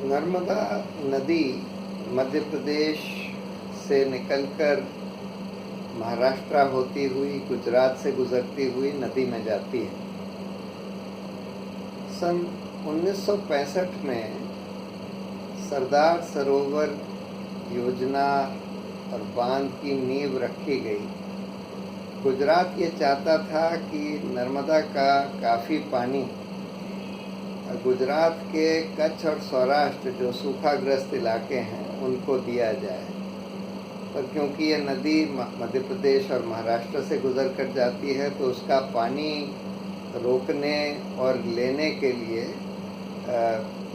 नर्मदा नदी मध्य प्रदेश से निकलकर महाराष्ट्र होती हुई गुजरात से गुजरती हुई नदी में जाती है। सन 1965 में सरदार सरोवर योजना और बांध की नींव रखी गई। गुजरात ये चाहता था कि नर्मदा का काफ़ी पानी गुजरात के कच्छ और सौराष्ट्र जो सूखाग्रस्त इलाके हैं उनको दिया जाए, पर क्योंकि ये नदी मध्य प्रदेश और महाराष्ट्र से गुजर कर जाती है तो उसका पानी रोकने और लेने के लिए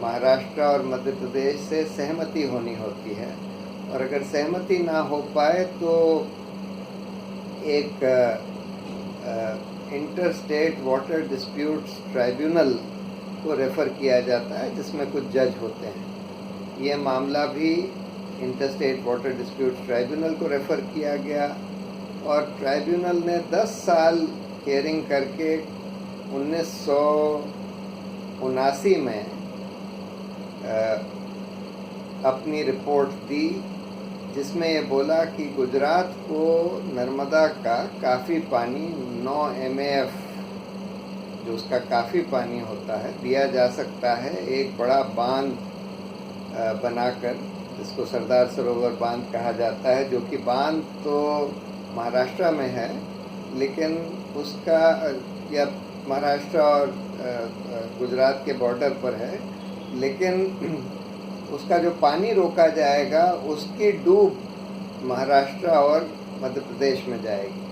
महाराष्ट्र और मध्य प्रदेश से सहमति होनी होती है, और अगर सहमति ना हो पाए तो एक inter state water disputes tribunal को रेफ़र किया जाता है जिसमें कुछ जज होते हैं। ये मामला भी inter state water disputes tribunal को रेफ़र किया गया और ट्राइब्यूनल ने 10 साल हियरिंग करके 1979 में अपनी रिपोर्ट दी, जिसमें ये बोला कि गुजरात को नर्मदा का काफ़ी पानी 9 MAF जो उसका काफ़ी पानी होता है दिया जा सकता है एक बड़ा बांध बनाकर, जिसको सरदार सरोवर बांध कहा जाता है, जो कि बांध तो महाराष्ट्र में है लेकिन उसका या महाराष्ट्र और गुजरात के बॉर्डर पर है, लेकिन उसका जो पानी रोका जाएगा उसकी डूब महाराष्ट्र और मध्य प्रदेश में जाएगी।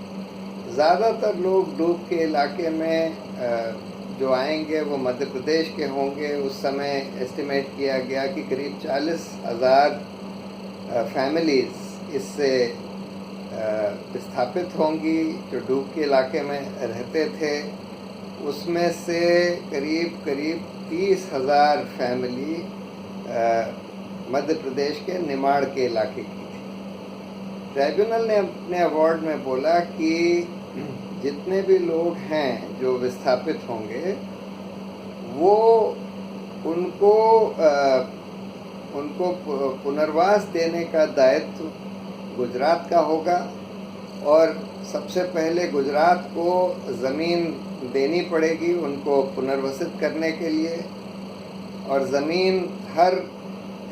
ज़्यादातर लोग डूब के इलाके में जो आएंगे वो मध्य प्रदेश के होंगे। उस समय एस्टिमेट किया गया कि करीब 40,000 फैमिलीज़ इससे विस्थापित होंगी जो डूब के इलाके में रहते थे। उसमें से करीब 30,000 फैमिली मध्य प्रदेश के निमाड़ के इलाके की थी। ट्राइब्यूनल ने अपने अवार्ड में बोला कि जितने भी लोग हैं जो विस्थापित होंगे वो उनको पुनर्वास देने का दायित्व गुजरात का होगा, और सबसे पहले गुजरात को ज़मीन देनी पड़ेगी उनको पुनर्वसित करने के लिए, और ज़मीन हर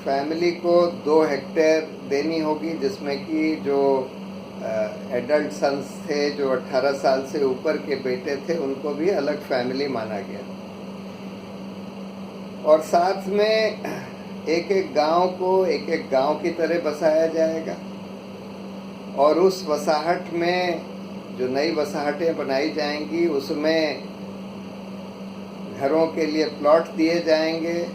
फैमिली को 2 हेक्टेयर देनी होगी, जिसमें कि जो एडल्ट सन्स थे, जो 18 साल से ऊपर के बेटे थे, उनको भी अलग फैमिली माना गया। और साथ में एक गांव को एक गांव की तरह बसाया जाएगा, और उस वसाहट में जो नई वसाहटें बनाई जाएंगी उसमें घरों के लिए प्लॉट दिए जाएंगे,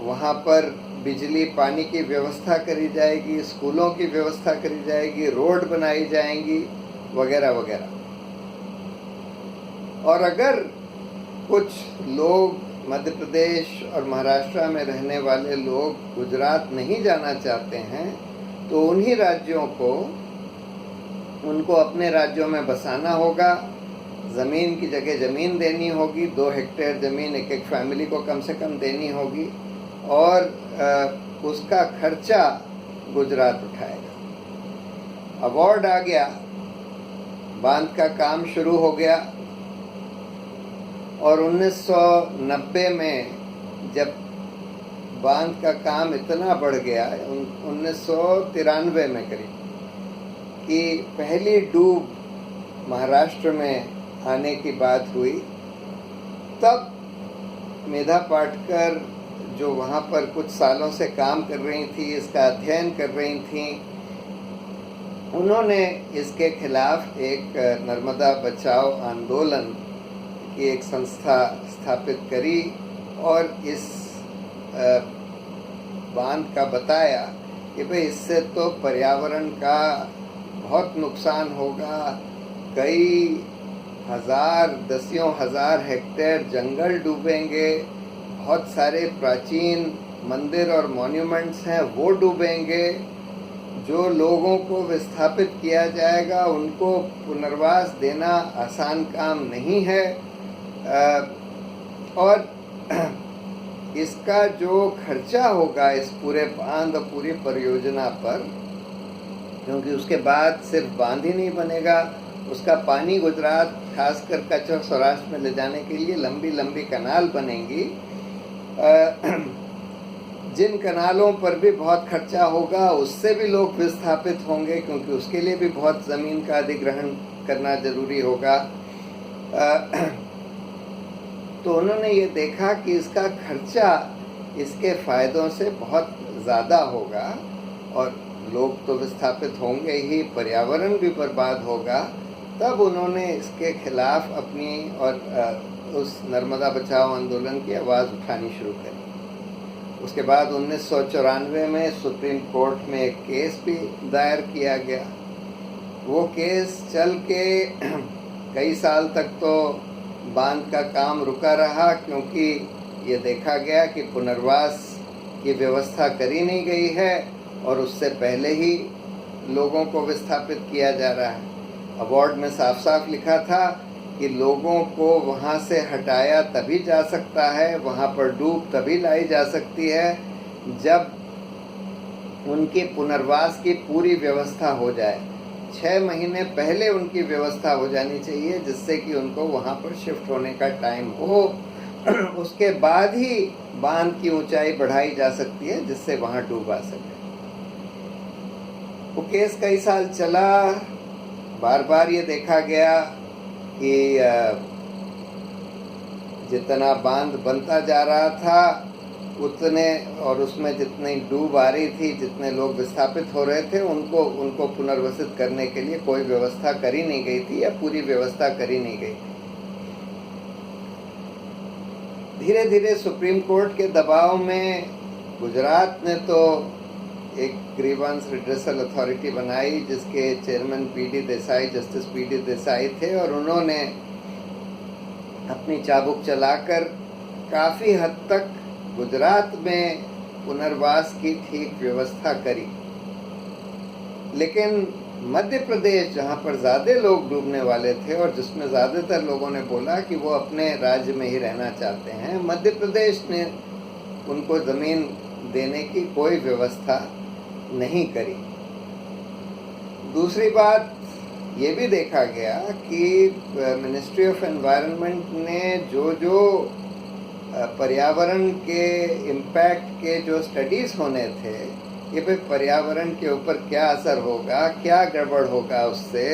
वहाँ पर बिजली पानी की व्यवस्था करी जाएगी, स्कूलों की व्यवस्था करी जाएगी, रोड बनाई जाएंगी वगैरह वगैरह। और अगर कुछ लोग मध्य प्रदेश और महाराष्ट्र में रहने वाले लोग गुजरात नहीं जाना चाहते हैं तो उन्हीं राज्यों को उनको अपने राज्यों में बसाना होगा। ज़मीन की जगह ज़मीन देनी होगी, 2 हेक्टेयर ज़मीन एक फैमिली को कम से कम देनी होगी, और उसका खर्चा गुजरात उठाएगा। अवार्ड आ गया, बांध का काम शुरू हो गया, और 1990 में जब बांध का काम इतना बढ़ गया, 1993 में करीब, कि पहली डूब महाराष्ट्र में आने की बात हुई, तब मेधा पाटकर जो वहाँ पर कुछ सालों से काम कर रही थी, इसका अध्ययन कर रही थी, उन्होंने इसके खिलाफ एक नर्मदा बचाओ आंदोलन की एक संस्था स्थापित करी और इस बांध का बताया कि भाई इससे तो पर्यावरण का बहुत नुकसान होगा, कई हज़ार 10,000 हेक्टेयर जंगल डूबेंगे, बहुत सारे प्राचीन मंदिर और मॉन्यूमेंट्स हैं वो डूबेंगे, जो लोगों को विस्थापित किया जाएगा उनको पुनर्वास देना आसान काम नहीं है। और इसका जो खर्चा होगा इस पूरे बांध और पूरी परियोजना पर, क्योंकि उसके बाद सिर्फ बांध ही नहीं बनेगा, उसका पानी गुजरात खासकर कच्छ और सौराष्ट्र में ले जाने के लिए लंबी लंबी कनाल बनेंगी। जिन कनालों पर भी बहुत खर्चा होगा उससे भी लोग विस्थापित होंगे, क्योंकि उसके लिए भी बहुत ज़मीन का अधिग्रहण करना जरूरी होगा। तो उन्होंने ये देखा कि इसका खर्चा इसके फ़ायदों से बहुत ज़्यादा होगा और लोग तो विस्थापित होंगे ही, पर्यावरण भी बर्बाद होगा। तब उन्होंने इसके खिलाफ अपनी और उस नर्मदा बचाओ आंदोलन की आवाज़ उठानी शुरू करी। उसके बाद 1994 में सुप्रीम कोर्ट में एक केस भी दायर किया गया। वो केस चल के कई साल तक तो बांध का काम रुका रहा, क्योंकि ये देखा गया कि पुनर्वास की व्यवस्था करी नहीं गई है और उससे पहले ही लोगों को विस्थापित किया जा रहा है। अवार्ड में साफ साफ लिखा था कि लोगों को वहाँ से हटाया तभी जा सकता है, वहाँ पर डूब तभी लाई जा सकती है जब उनके पुनर्वास की पूरी व्यवस्था हो जाए। 6 महीने पहले उनकी व्यवस्था हो जानी चाहिए, जिससे कि उनको वहाँ पर शिफ्ट होने का टाइम हो। उसके बाद ही बांध की ऊंचाई बढ़ाई जा सकती है, जिससे वहाँ डूब आ सके। वो केस कई साल चला, बार बार ये देखा गया कि जितना बांध बनता जा रहा था उतने, और उसमें जितनी डूब आ रही थी, जितने लोग विस्थापित हो रहे थे, उनको पुनर्वसित करने के लिए कोई व्यवस्था करी नहीं गई थी या पूरी व्यवस्था करी नहीं गई थी। धीरे धीरे सुप्रीम कोर्ट के दबाव में गुजरात ने तो एक ग्रीवेंस रिड्रेसल अथॉरिटी बनाई, जिसके chairman PD Desai, justice PD Desai थे, और उन्होंने अपनी चाबुक चलाकर काफ़ी हद तक गुजरात में पुनर्वास की ठीक व्यवस्था करी। लेकिन मध्य प्रदेश, जहाँ पर ज़्यादा लोग डूबने वाले थे और जिसमें ज़्यादातर लोगों ने बोला कि वो अपने राज्य में ही रहना चाहते हैं, मध्य प्रदेश ने उनको ज़मीन देने की कोई व्यवस्था नहीं करी। दूसरी बात ये भी देखा गया कि मिनिस्ट्री ऑफ एनवायरनमेंट ने जो पर्यावरण के इम्पैक्ट के जो स्टडीज़ होने थे, ये पे पर्यावरण के ऊपर क्या असर होगा, क्या गड़बड़ होगा उससे,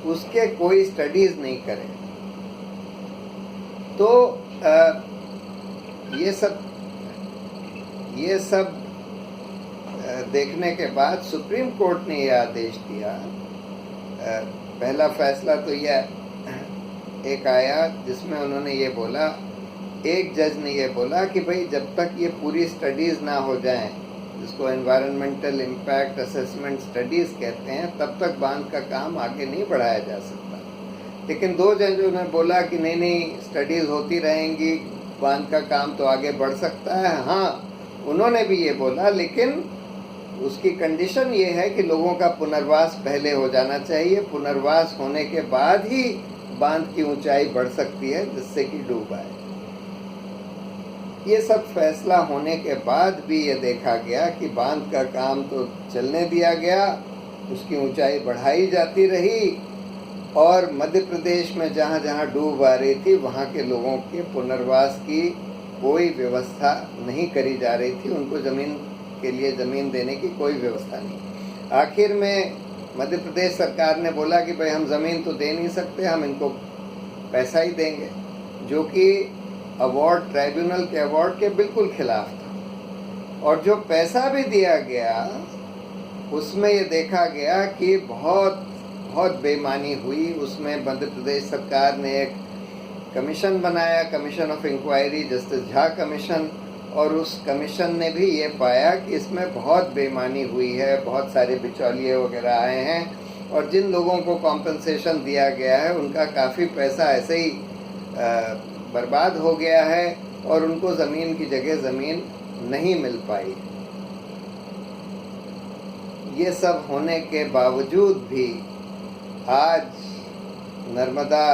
उसके कोई स्टडीज़ नहीं करे। तो ये सब देखने के बाद सुप्रीम कोर्ट ने यह आदेश दिया। पहला फैसला तो यह एक आया जिसमें उन्होंने ये बोला, एक जज ने ये बोला कि भाई जब तक ये पूरी स्टडीज़ ना हो जाएं, जिसको एनवायरनमेंटल इम्पैक्ट असेसमेंट स्टडीज़ कहते हैं, तब तक बांध का काम आगे नहीं बढ़ाया जा सकता। लेकिन 2 जजों ने बोला कि नहीं, स्टडीज़ होती रहेंगी, बांध का काम तो आगे बढ़ सकता है। हाँ, उन्होंने भी ये बोला, लेकिन उसकी कंडीशन ये है कि लोगों का पुनर्वास पहले हो जाना चाहिए। पुनर्वास होने के बाद ही बांध की ऊंचाई बढ़ सकती है, जिससे कि डूब आए। ये सब फैसला होने के बाद भी ये देखा गया कि बांध का काम तो चलने दिया गया, उसकी ऊंचाई बढ़ाई जाती रही, और मध्य प्रदेश में जहाँ जहाँ डूब आ रही थी वहाँ के लोगों के पुनर्वास की कोई व्यवस्था नहीं करी जा रही थी। उनको ज़मीन के लिए ज़मीन देने की कोई व्यवस्था नहीं। आखिर में मध्य प्रदेश सरकार ने बोला कि भाई हम ज़मीन तो दे नहीं सकते, हम इनको पैसा ही देंगे, जो कि अवार्ड ट्राइब्यूनल के अवार्ड के बिल्कुल खिलाफ था। और जो पैसा भी दिया गया उसमें ये देखा गया कि बहुत बेईमानी हुई। उसमें मध्य प्रदेश सरकार ने एक कमीशन बनाया, commission of inquiry, justice Jha commission, और उस कमीशन ने भी ये पाया कि इसमें बहुत बेईमानी हुई है, बहुत सारे बिचौलिए वगैरह आए हैं, और जिन लोगों को कॉम्पनसेशन दिया गया है उनका काफ़ी पैसा ऐसे ही बर्बाद हो गया है, और उनको ज़मीन की जगह ज़मीन नहीं मिल पाई। ये सब होने के बावजूद भी आज नर्मदा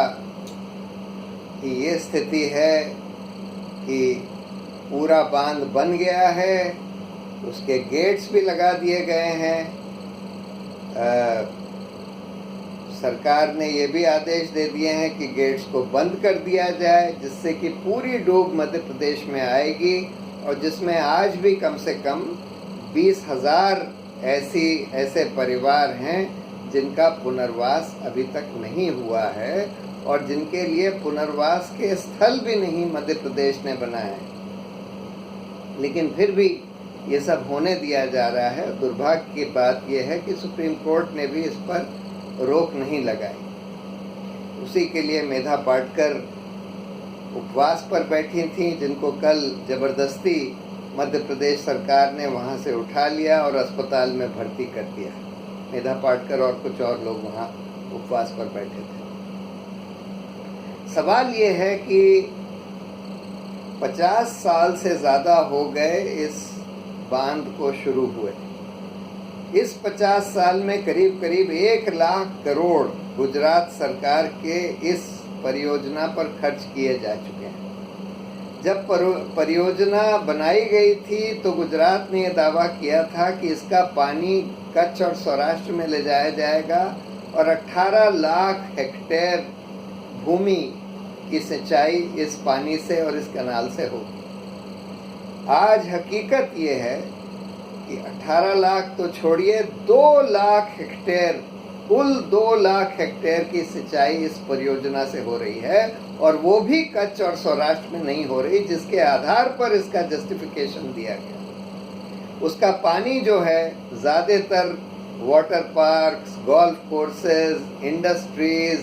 की ये स्थिति है कि पूरा बांध बन गया है, उसके गेट्स भी लगा दिए गए हैं। सरकार ने ये भी आदेश दे दिए हैं कि गेट्स को बंद कर दिया जाए, जिससे कि पूरी डूब मध्य प्रदेश में आएगी और जिसमें आज भी कम से कम 20,000 ऐसे परिवार हैं जिनका पुनर्वास अभी तक नहीं हुआ है और जिनके लिए पुनर्वास के स्थल भी नहीं मध्य प्रदेश ने बनाए। लेकिन फिर भी ये सब होने दिया जा रहा है। दुर्भाग्य की बात यह है कि सुप्रीम कोर्ट ने भी इस पर रोक नहीं लगाई। उसी के लिए मेधा पाटकर उपवास पर बैठी थी, जिनको कल जबरदस्ती मध्य प्रदेश सरकार ने वहां से उठा लिया और अस्पताल में भर्ती कर दिया। मेधा पाटकर और कुछ और लोग वहां उपवास पर बैठे थे। सवाल ये है कि 50 साल से ज़्यादा हो गए इस बांध को शुरू हुए। इस 50 साल में करीब करीब 1 लाख करोड़ गुजरात सरकार के इस परियोजना पर खर्च किए जा चुके हैं। जब परियोजना बनाई गई थी तो गुजरात ने यह दावा किया था कि इसका पानी कच्छ और सौराष्ट्र में ले जाया जाएगा और 18 लाख हेक्टेयर भूमि की सिंचाई इस पानी से और इस कनाल से होगी। आज हकीकत ये है कि 18 लाख तो छोड़िए, 2 लाख हेक्टेयर, कुल 2 लाख हेक्टेयर की सिंचाई इस परियोजना से हो रही है और वो भी कच्छ और सौराष्ट्र में नहीं हो रही, जिसके आधार पर इसका जस्टिफिकेशन दिया गया। उसका पानी जो है ज़्यादातर water parks, golf courses, industries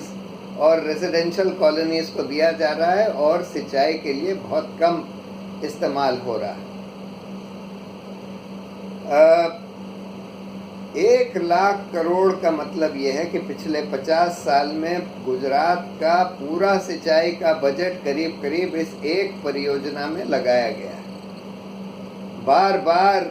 और रेजिडेंशियल कॉलोनीज को दिया जा रहा है और सिंचाई के लिए बहुत कम इस्तेमाल हो रहा है। 1 लाख करोड़ का मतलब यह है कि पिछले 50 साल में गुजरात का पूरा सिंचाई का बजट करीब करीब इस एक परियोजना में लगाया गया है। बार बार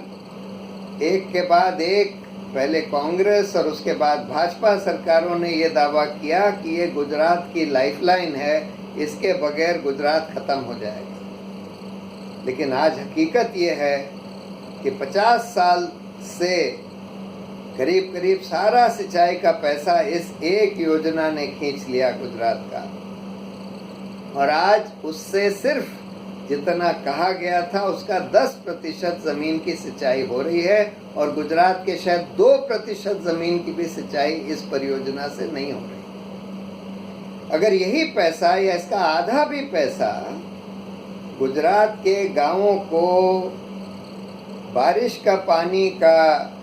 एक के बाद एक, पहले कांग्रेस और उसके बाद भाजपा सरकारों ने यह दावा किया कि ये गुजरात की लाइफलाइन है, इसके बगैर गुजरात खत्म हो जाएगा। लेकिन आज हकीकत यह है कि 50 साल से करीब करीब सारा सिंचाई का पैसा इस एक योजना ने खींच लिया गुजरात का, और आज उससे सिर्फ जितना कहा गया था उसका 10% जमीन की सिंचाई हो रही है और गुजरात के शायद 2% जमीन की भी सिंचाई इस परियोजना से नहीं हो रही। अगर यही पैसा या इसका आधा भी पैसा गुजरात के गांवों को बारिश का पानी का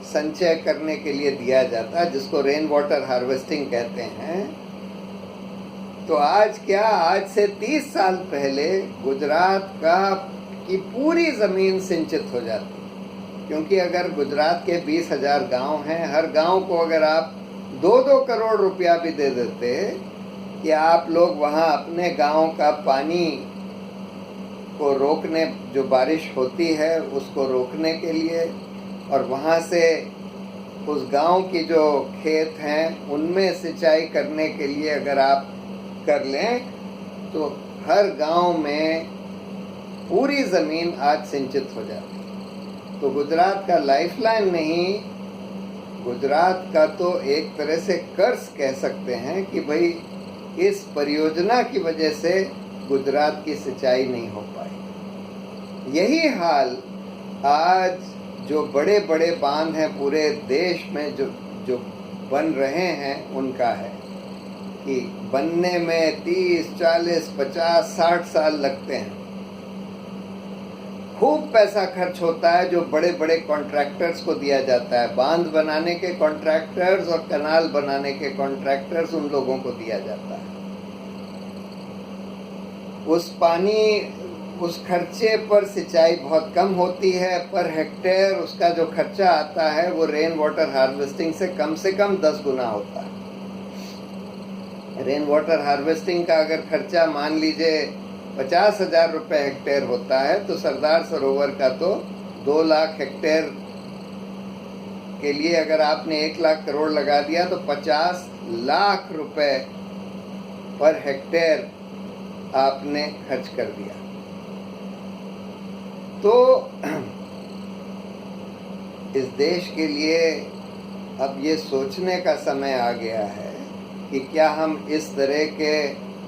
संचय करने के लिए दिया जाता है, जिसको रेन वाटर हार्वेस्टिंग कहते हैं, तो आज से 30 साल पहले गुजरात की पूरी ज़मीन सिंचित हो जाती। क्योंकि अगर गुजरात के 20,000 गांव हैं, हर गांव को अगर आप 2-2 करोड़ रुपया भी दे देते कि आप लोग वहां अपने गांव का पानी को रोकने, जो बारिश होती है उसको रोकने के लिए, और वहाँ से उस गांव की जो खेत हैं उनमें सिंचाई करने के लिए अगर आप कर लें, तो हर गांव में पूरी ज़मीन आज सिंचित हो जाती है। तो गुजरात का लाइफलाइन नहीं, गुजरात का तो एक तरह से कर्ज कह सकते हैं कि भाई इस परियोजना की वजह से गुजरात की सिंचाई नहीं हो पाई। यही हाल आज जो बड़े बड़े बांध हैं पूरे देश में जो बन रहे हैं उनका है कि बनने में 30, 40, 50, 60 साल लगते हैं। खूब पैसा खर्च होता है जो बड़े बड़े कॉन्ट्रैक्टर्स को दिया जाता है, बांध बनाने के कॉन्ट्रैक्टर्स और कनाल बनाने के कॉन्ट्रैक्टर्स, उन लोगों को दिया जाता है। उस खर्चे पर सिंचाई बहुत कम होती है, पर हेक्टेयर उसका जो खर्चा आता है वो रेन वाटर हार्वेस्टिंग से कम 10 गुना होता है। रेन वाटर हार्वेस्टिंग का अगर खर्चा मान लीजिए 50,000 रुपये हेक्टेयर होता है, तो सरदार सरोवर का तो 2 लाख हेक्टेयर के लिए अगर आपने 1 लाख करोड़ लगा दिया तो 50 लाख रुपए पर हेक्टेयर आपने खर्च कर दिया। तो इस देश के लिए अब ये सोचने का समय आ गया है कि क्या हम इस तरह के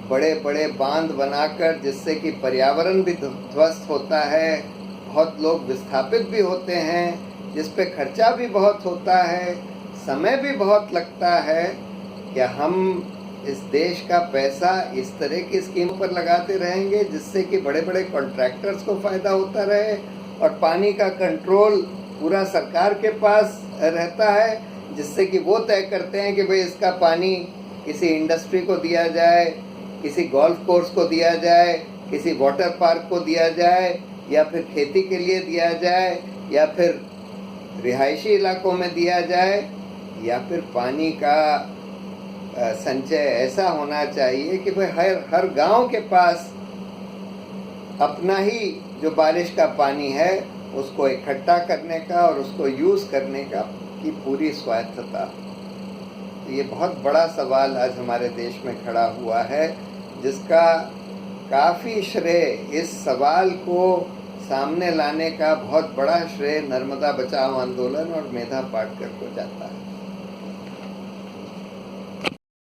बड़े बड़े बांध बनाकर, जिससे कि पर्यावरण भी ध्वस्त होता है, बहुत लोग विस्थापित भी होते हैं, जिस पे खर्चा भी बहुत होता है, समय भी बहुत लगता है, क्या हम इस देश का पैसा इस तरह की स्कीम पर लगाते रहेंगे जिससे कि बड़े बड़े कॉन्ट्रैक्टर्स को फ़ायदा होता रहे और पानी का कंट्रोल पूरा सरकार के पास रहता है, जिससे कि वो तय करते हैं कि भाई इसका पानी किसी इंडस्ट्री को दिया जाए, किसी गोल्फ कोर्स को दिया जाए, किसी वाटर पार्क को दिया जाए, या फिर खेती के लिए दिया जाए, या फिर रिहायशी इलाकों में दिया जाए, या फिर पानी का संचय ऐसा होना चाहिए कि भाई हर गांव के पास अपना ही जो बारिश का पानी है उसको इकट्ठा करने का और उसको यूज़ करने का की पूरी स्वायत्तता। तो ये बहुत बड़ा सवाल आज हमारे देश में खड़ा हुआ है, जिसका काफ़ी श्रेय, इस सवाल को सामने लाने का बहुत बड़ा श्रेय नर्मदा बचाओ आंदोलन और मेधा पाटकर को जाता है।